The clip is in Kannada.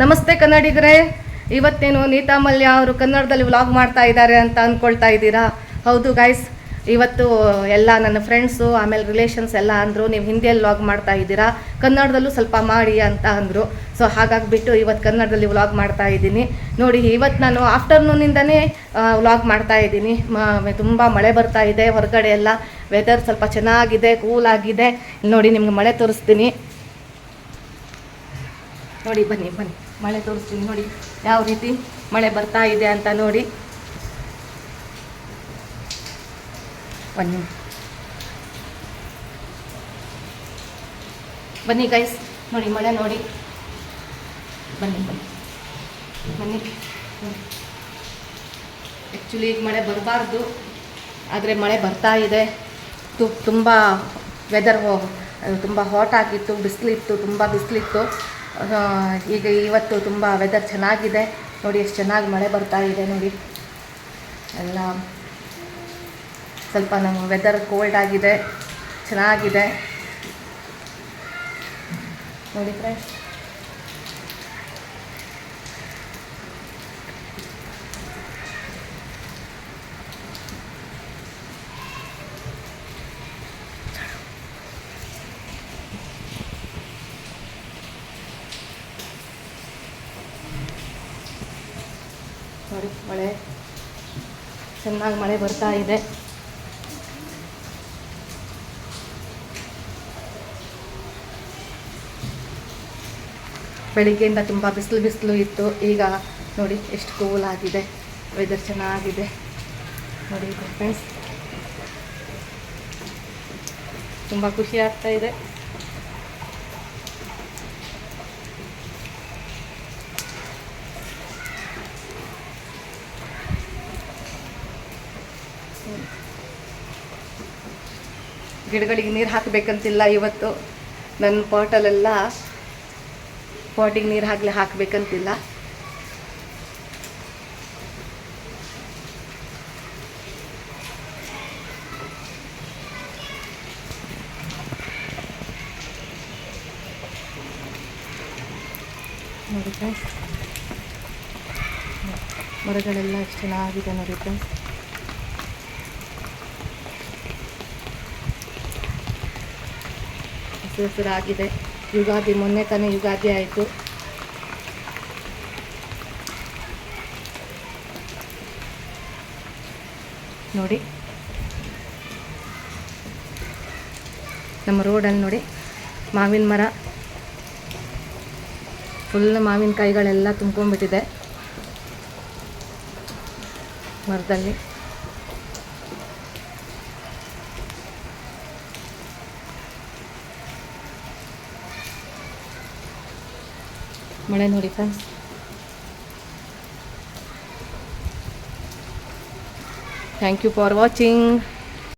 ನಮಸ್ತೆ ಕನ್ನಡಿಗರೇ. ಇವತ್ತೇನು ನೀತಾ ಮಲ್ಯ ಅವರು ಕನ್ನಡದಲ್ಲಿ ವ್ಲಾಗ್ ಮಾಡ್ತಾ ಇದ್ದಾರೆ ಅಂತ ಅಂದ್ಕೊಳ್ತಾ ಇದ್ದೀರಾ? ಹೌದು ಗೈಸ್, ಇವತ್ತು ಎಲ್ಲ ನನ್ನ ಫ್ರೆಂಡ್ಸು ಆಮೇಲೆ ರಿಲೇಷನ್ಸ್ ಎಲ್ಲ ಅಂದರು, ನೀವು ಹಿಂದಿಯಲ್ಲಿ ವ್ಲಾಗ್ ಮಾಡ್ತಾ ಇದ್ದೀರಾ, ಕನ್ನಡದಲ್ಲೂ ಸ್ವಲ್ಪ ಮಾಡಿ ಅಂತ ಅಂದರು. ಸೊ ಹಾಗಾಗಿಬಿಟ್ಟು ಇವತ್ತು ಕನ್ನಡದಲ್ಲಿ ವ್ಲಾಗ್ ಮಾಡ್ತಾ ಇದ್ದೀನಿ. ನೋಡಿ, ಇವತ್ತು ನಾನು ಆಫ್ಟರ್ನೂನಿಂದನೇ ವ್ಲಾಗ್ ಮಾಡ್ತಾ ಇದ್ದೀನಿ. ತುಂಬ ಮಳೆ ಬರ್ತಾ ಇದೆ, ಹೊರಗಡೆ ಎಲ್ಲ ವೆದರ್ ಸ್ವಲ್ಪ ಚೆನ್ನಾಗಿದೆ, ಕೂಲ್ ಆಗಿದೆ. ನೋಡಿ, ನಿಮ್ಗೆ ಮಳೆ ತೋರಿಸ್ತೀನಿ. ನೋಡಿ, ಬನ್ನಿ ಬನ್ನಿ, ಮಳೆ ತೋರಿಸ್ತೀನಿ. ನೋಡಿ ಯಾವ ರೀತಿ ಮಳೆ ಬರ್ತಾ ಇದೆ ಅಂತ ನೋಡಿ. ಬನ್ನಿ ಬನ್ನಿ ಗೈಸ್, ನೋಡಿ ಮಳೆ ನೋಡಿ. ಬನ್ನಿ ಬನ್ನಿ ಬನ್ನಿ. ಆ್ಯಕ್ಚುಲಿ ಈಗ ಮಳೆ ಬರಬಾರ್ದು, ಆದರೆ ಮಳೆ ಬರ್ತಾ ಇದೆ. ತುಂಬ ವೆದರ್ ತುಂಬ ಹಾಟ್ ಆಗಿತ್ತು, ಬಿಸಿಲಿತ್ತು, ತುಂಬ ಬಿಸಿಲಿತ್ತು. ಈಗ ಇವತ್ತು ತುಂಬ ವೆದರ್ ಚೆನ್ನಾಗಿದೆ. ನೋಡಿ ಎಷ್ಟು ಚೆನ್ನಾಗಿ ಮಳೆ ಬರ್ತಾ ಇದೆ. ನೋಡಿ ಎಲ್ಲ ಸ್ವಲ್ಪ ನಮ್ಮ ವೆದರ್ ಕೋಲ್ಡ್ ಆಗಿದೆ, ಚೆನ್ನಾಗಿದೆ. ನೋಡಿ ಫ್ರೆಂಡ್ಸ್, ನೋಡಿ ಮಳೆ ಚೆನ್ನಾಗಿ ಮಳೆ ಬರ್ತಾ ಇದೆ. ಬೆಳಿಗ್ಗೆಯಿಂದ ತುಂಬ ಬಿಸಿಲು ಇತ್ತು. ಈಗ ನೋಡಿ ಎಷ್ಟು ಕೂಲ್ ಆಗಿದೆ, ವೆದರ್ ಚೆನ್ನಾಗಿದೆ. ನೋಡಿ ಫ್ರೆಂಡ್ಸ್, ತುಂಬ ಖುಷಿ ಆಗ್ತಾ ಇದೆ. ಗಿಡಗಳಿಗೆ ನೀರು ಹಾಕಬೇಕಂತಿಲ್ಲ ಇವತ್ತು. ನನ್ನ ಪಾಟಿಗೆ ನೀರು ಹಾಕಬೇಕಂತಿಲ್ಲ. ನೋಡಿ ಫ್ರೆಂಡ್ಸ್, ಮರಗಳೆಲ್ಲ ಎಷ್ಟು ಚೆನ್ನಾಗಿದೆ ನೋಡಿ ಫ್ರೆಂಡ್ಸ್. ಹಸಿರಾಗಿದೆ. ಯುಗಾದಿ ಮೊನ್ನೆ ತಾನೇ ಯುಗಾದಿ ಆಯಿತು. ನೋಡಿ ನಮ್ಮ ರೋಡಲ್ಲಿ ನೋಡಿ ಮಾವಿನ ಮರ, ಫುಲ್ ಮಾವಿನಕಾಯಿಗಳೆಲ್ಲ ತುಂಬ್ಕೊಂಡ್ಬಿಟ್ಟಿದೆ ಮರದಲ್ಲಿ. ಮಳೆ ನೋಡಿ friends. Thank you for watching.